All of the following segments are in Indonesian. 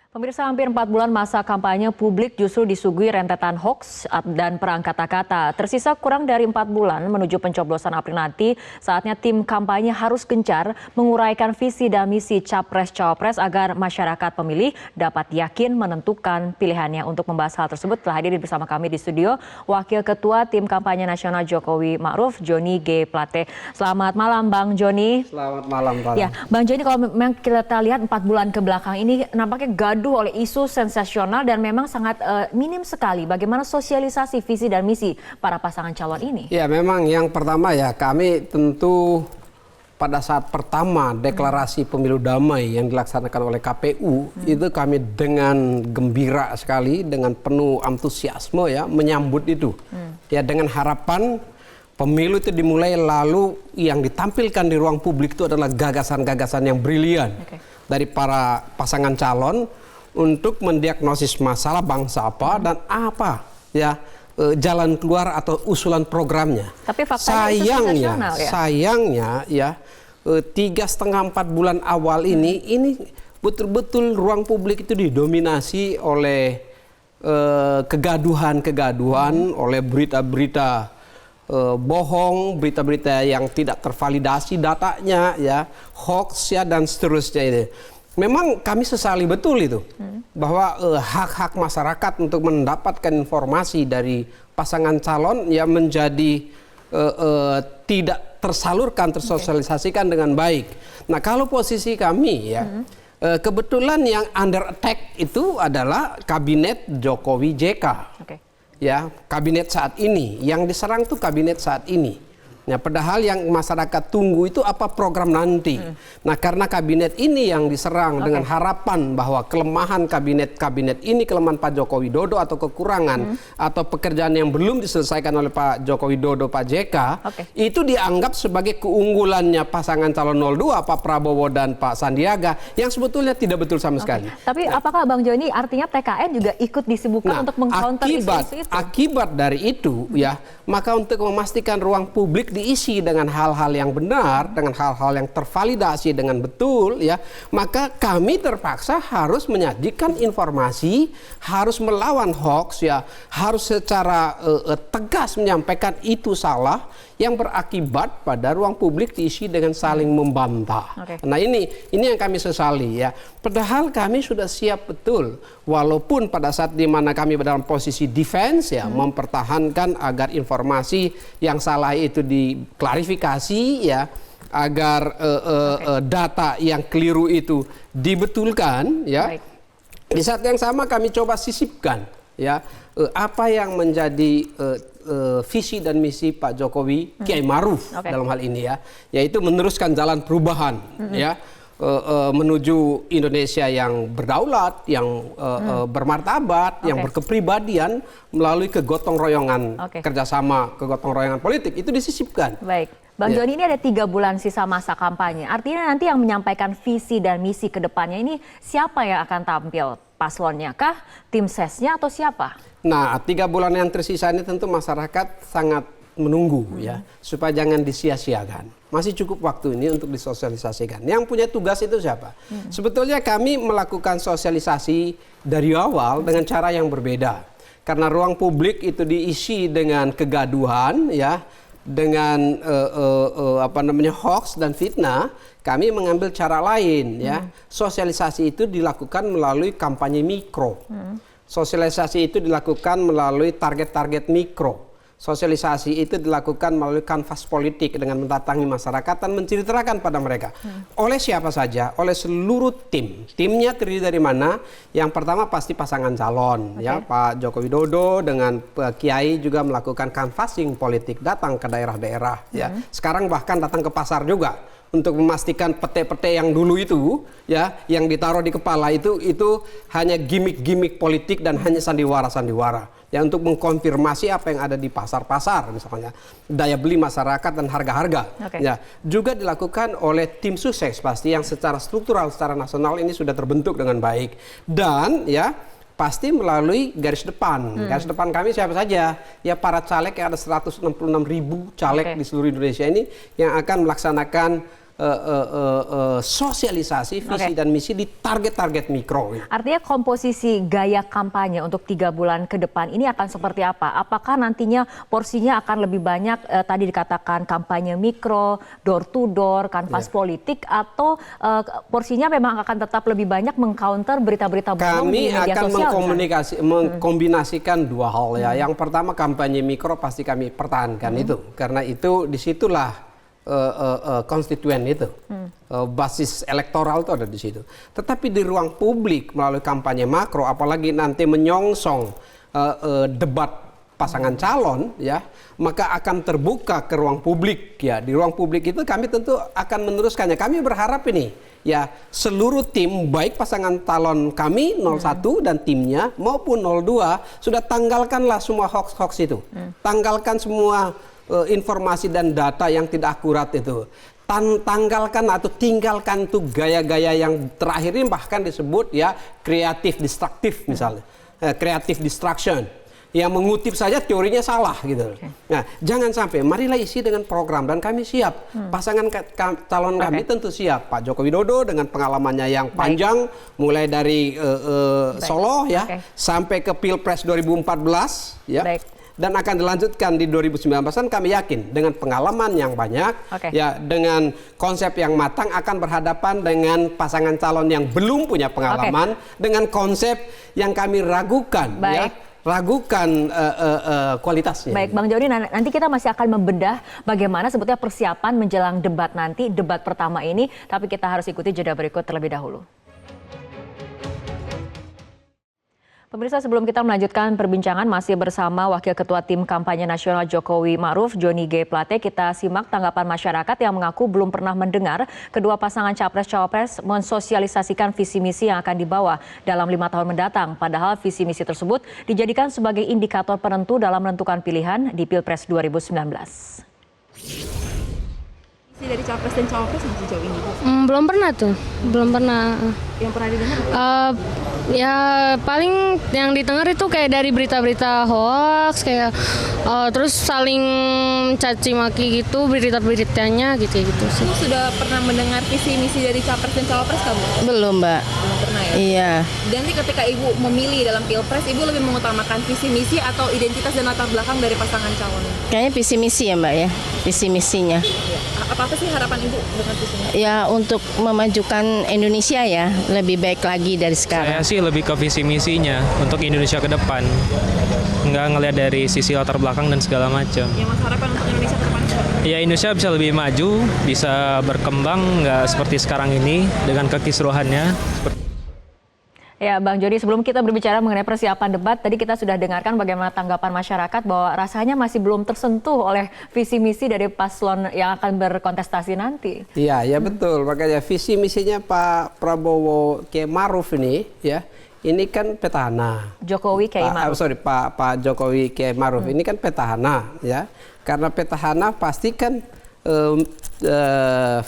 Pemirsa, hampir 4 bulan masa kampanye publik justru disuguhi rentetan hoaks dan perang kata-kata. Tersisa kurang dari 4 bulan menuju pencoblosan April nanti, saatnya tim kampanye harus gencar menguraikan visi dan misi Capres-Cawapres agar masyarakat pemilih dapat yakin menentukan pilihannya. Untuk membahas hal tersebut telah hadir bersama kami di studio Wakil Ketua Tim Kampanye Nasional Jokowi Ma'ruf, Joni G. Plate. Selamat malam Bang Joni. Selamat malam Pak. Ya, Bang Joni, kalau memang kita lihat 4 bulan ke belakang ini nampaknya gaduh oleh isu sensasional dan memang sangat minim sekali bagaimana sosialisasi visi dan misi para pasangan calon ini. Ya, memang yang pertama ya, kami tentu pada saat pertama deklarasi pemilu damai yang dilaksanakan oleh KPU itu kami dengan gembira sekali, dengan penuh antusiasme ya menyambut itu. Ya, dengan harapan pemilu itu dimulai, lalu yang ditampilkan di ruang publik itu adalah gagasan-gagasan yang brilian dari para pasangan calon untuk mendiagnosis masalah bangsa apa dan apa ya jalan keluar atau usulan programnya. Tapi faktanya sayangnya ya 3,5-4 bulan awal ini betul-betul ruang publik itu didominasi oleh kegaduhan, oleh berita-berita bohong, berita-berita yang tidak tervalidasi datanya ya, hoax ya dan seterusnya ini. Memang kami sesali betul itu bahwa hak-hak masyarakat untuk mendapatkan informasi dari pasangan calon ya menjadi tidak tersalurkan, tersosialisasikan dengan baik. Nah, kalau posisi kami ya kebetulan yang under attack itu adalah kabinet Jokowi JK. Ya, kabinet saat ini yang diserang tuh kabinet saat ini. Ya, padahal yang masyarakat tunggu itu apa program nanti. Nah, karena kabinet ini yang diserang dengan harapan bahwa kelemahan kabinet ini, kelemahan Pak Joko Widodo atau kekurangan atau pekerjaan yang belum diselesaikan oleh Pak Joko Widodo, Pak JK, itu dianggap sebagai keunggulannya pasangan calon 02 Pak Prabowo dan Pak Sandiaga yang sebetulnya tidak betul sama sekali. Tapi apakah Bang Joni artinya TKN juga ikut disibukkan untuk mengcounter isu-isu itu? Akibat dari itu ya, maka untuk memastikan ruang publik diisi dengan hal-hal yang benar, dengan hal-hal yang tervalidasi dengan betul ya, maka kami terpaksa harus menyajikan informasi, harus melawan hoax ya, harus secara tegas menyampaikan itu salah yang berakibat pada ruang publik diisi dengan saling membantah. Nah, ini yang kami sesali ya. Padahal kami sudah siap betul, walaupun pada saat di mana kami dalam posisi defense ya, mempertahankan agar informasi yang salah itu diklarifikasi ya, agar data yang keliru itu dibetulkan ya. Di saat yang sama kami coba sisipkan ya apa yang menjadi visi dan misi Pak Jokowi Kiai Ma'ruf dalam hal ini ya, yaitu meneruskan jalan perubahan ya, menuju Indonesia yang berdaulat, yang bermartabat, yang berkepribadian melalui kegotong royongan kerjasama, kegotong royongan politik itu disisipkan. Baik, Bang Joni, ini ada 3 bulan sisa masa kampanye. Artinya nanti yang menyampaikan visi dan misi ke depannya ini siapa yang akan tampil? Paslonnya kah, tim sesnya atau siapa? Nah, 3 bulan yang tersisa ini tentu masyarakat sangat menunggu ya, supaya jangan disia-siakan. Masih cukup waktu ini untuk disosialisasikan. Yang punya tugas itu siapa? Sebetulnya kami melakukan sosialisasi dari awal dengan cara yang berbeda. Karena ruang publik itu diisi dengan kegaduhan ya, dengan hoax dan fitnah. Kami mengambil cara lain ya. Sosialisasi itu dilakukan melalui kampanye mikro. Sosialisasi itu dilakukan melalui target-target mikro. Sosialisasi itu dilakukan melalui kanvas politik dengan mendatangi masyarakat dan menceritakan pada mereka. Oleh siapa saja? Oleh seluruh tim. Timnya terdiri dari mana? Yang pertama pasti pasangan calon. Ya, Pak Joko Widodo dengan Kiai juga melakukan canvassing politik, datang ke daerah-daerah. Ya. Sekarang bahkan datang ke pasar juga untuk memastikan pete-pete yang dulu itu ya, yang ditaruh di kepala itu hanya gimmick-gimmick politik dan hanya sandiwara-sandiwara ya, untuk mengkonfirmasi apa yang ada di pasar-pasar, misalnya daya beli masyarakat dan harga-harga ya, juga dilakukan oleh tim sukses pasti yang secara struktural, secara nasional ini sudah terbentuk dengan baik dan ya pasti melalui garis depan. Garis depan kami siapa saja? Ya, para caleg yang ada 166.000 caleg di seluruh Indonesia ini yang akan melaksanakan sosialisasi visi dan misi di target-target mikro. Artinya komposisi gaya kampanye untuk 3 bulan ke depan ini akan seperti apa? Apakah nantinya porsinya akan lebih banyak tadi dikatakan kampanye mikro, door to door, kanvas politik, atau porsinya memang akan tetap lebih banyak mengcounter berita-berita bohong di media sosial? Kami akan mengkombinasikan 2 hal ya. Yang pertama kampanye mikro pasti kami pertahankan itu, karena itu disitulah konstituen itu, basis elektoral itu ada di situ. Tetapi di ruang publik melalui kampanye makro, apalagi nanti menyongsong debat pasangan calon, ya, maka akan terbuka ke ruang publik. Ya, di ruang publik itu kami tentu akan meneruskannya. Kami berharap ini, ya, seluruh tim baik pasangan calon kami 01 dan timnya maupun 02 sudah tanggalkanlah semua hoax-hoax itu, tanggalkan semua informasi dan data yang tidak akurat itu. Tanggalkan atau tinggalkan tuh gaya-gaya yang terakhir ini bahkan disebut ya kreatif destruktif misalnya, kreatif distraction. Yang mengutip saja teorinya salah gitu. Nah, jangan sampai, marilah isi dengan program dan kami siap. Pasangan calon kami tentu siap. Pak Joko Widodo dengan pengalamannya yang panjang, mulai dari Solo ya sampai ke Pilpres 2014 ya. Dan akan dilanjutkan di 2019, kami yakin dengan pengalaman yang banyak, ya, dengan konsep yang matang akan berhadapan dengan pasangan calon yang belum punya pengalaman, dengan konsep yang kami ragukan, ya, ragukan kualitasnya. Baik, Bang Jody, nanti kita masih akan membedah bagaimana sebetulnya persiapan menjelang debat nanti, debat pertama ini, tapi kita harus ikuti jeda berikut terlebih dahulu. Pemirsa, sebelum kita melanjutkan perbincangan masih bersama Wakil Ketua Tim Kampanye Nasional Jokowi Ma'ruf, Johnny G. Plate, kita simak tanggapan masyarakat yang mengaku belum pernah mendengar kedua pasangan Capres-Cawapres mensosialisasikan visi misi yang akan dibawa dalam 5 tahun mendatang. Padahal visi misi tersebut dijadikan sebagai indikator penentu dalam menentukan pilihan di Pilpres 2019. Dari Capres dan Cawapres sejauh ini? Belum pernah tuh, belum pernah. Yang pernah didengar? Ya paling yang didengar itu kayak dari berita-berita hoax, kayak terus saling caci maki gitu berita-beritanya gitu sih. Kamu sudah pernah mendengar visi misi dari Capres dan Cawapres kamu? Belum, Mbak. Belum pernah ya? Iya. Dan ketika Ibu memilih dalam Pilpres, Ibu lebih mengutamakan visi misi atau identitas dan latar belakang dari pasangan calon? Kayaknya visi misi ya, Mbak ya. Visi misinya. Ya. Apa sih harapan Ibu dengan visi misi? Ya untuk memajukan Indonesia ya, lebih baik lagi dari sekarang. Saya sih lebih ke visi misinya untuk Indonesia ke depan. Nggak ngelihat dari sisi latar belakang dan segala macam. Yang Mas harapan untuk Indonesia ke depan? Ya Indonesia bisa lebih maju, bisa berkembang, nggak seperti sekarang ini dengan kekisruhannya. Ya, Bang Jody, sebelum kita berbicara mengenai persiapan debat, tadi kita sudah dengarkan bagaimana tanggapan masyarakat bahwa rasanya masih belum tersentuh oleh visi misi dari paslon yang akan berkontestasi nanti. Iya, ya betul. Makanya visi misinya Pak Prabowo Kiai Ma'ruf ini, ya, ini kan petahana. Jokowi Kiai Ma'ruf. Pak Jokowi Kiai Ma'ruf ini kan petahana, ya. Karena petahana pasti kan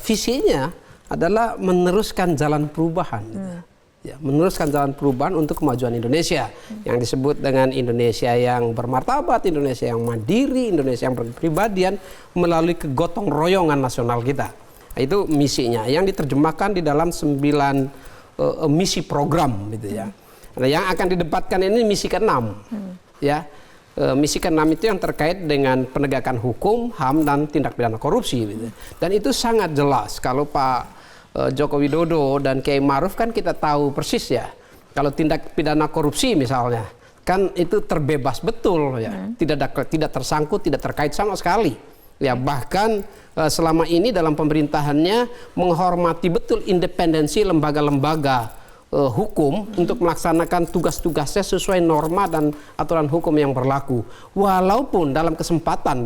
visinya adalah meneruskan jalan perubahan. Ya, meneruskan jalan perubahan untuk kemajuan Indonesia yang disebut dengan Indonesia yang bermartabat, Indonesia yang mandiri, Indonesia yang berkepribadian melalui kegotong royongan nasional kita. Itu misinya yang diterjemahkan di dalam 9 misi program gitu ya. Nah, yang akan didebatkan ini misi ke-6. Ya. Misi ke-6 itu yang terkait dengan penegakan hukum, HAM dan tindak pidana korupsi gitu. Dan itu sangat jelas kalau Pak Joko Widodo dan Kiai Ma'ruf kan kita tahu persis ya. Kalau tindak pidana korupsi misalnya, kan itu terbebas betul ya. Tidak tersangkut, tidak terkait sama sekali. Ya, bahkan selama ini dalam pemerintahannya menghormati betul independensi lembaga-lembaga hukum untuk melaksanakan tugas-tugasnya sesuai norma dan aturan hukum yang berlaku. Walaupun dalam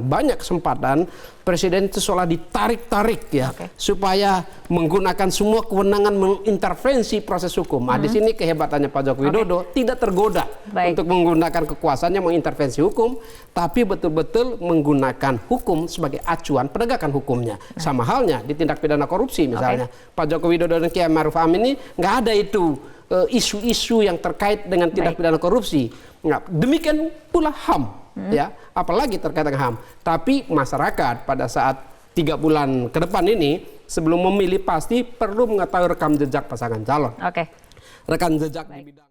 banyak kesempatan Presiden itu seolah ditarik-tarik ya, supaya menggunakan semua kewenangan mengintervensi proses hukum. Nah, di sini kehebatannya Pak Joko Widodo tidak tergoda untuk menggunakan kekuasaannya mengintervensi hukum, tapi betul-betul menggunakan hukum sebagai acuan penegakan hukumnya. Sama halnya di tindak pidana korupsi misalnya. Pak Joko Widodo dan Kiai Ma'ruf Amin ini nggak ada itu isu-isu yang terkait dengan tindak pidana korupsi. Nggak. Demikian pula HAM. Ya, apalagi terkait dengan HAM. Tapi masyarakat pada saat 3 bulan ke depan ini sebelum memilih pasti perlu mengetahui rekam jejak pasangan calon. Oke. Rekam jejak di bidang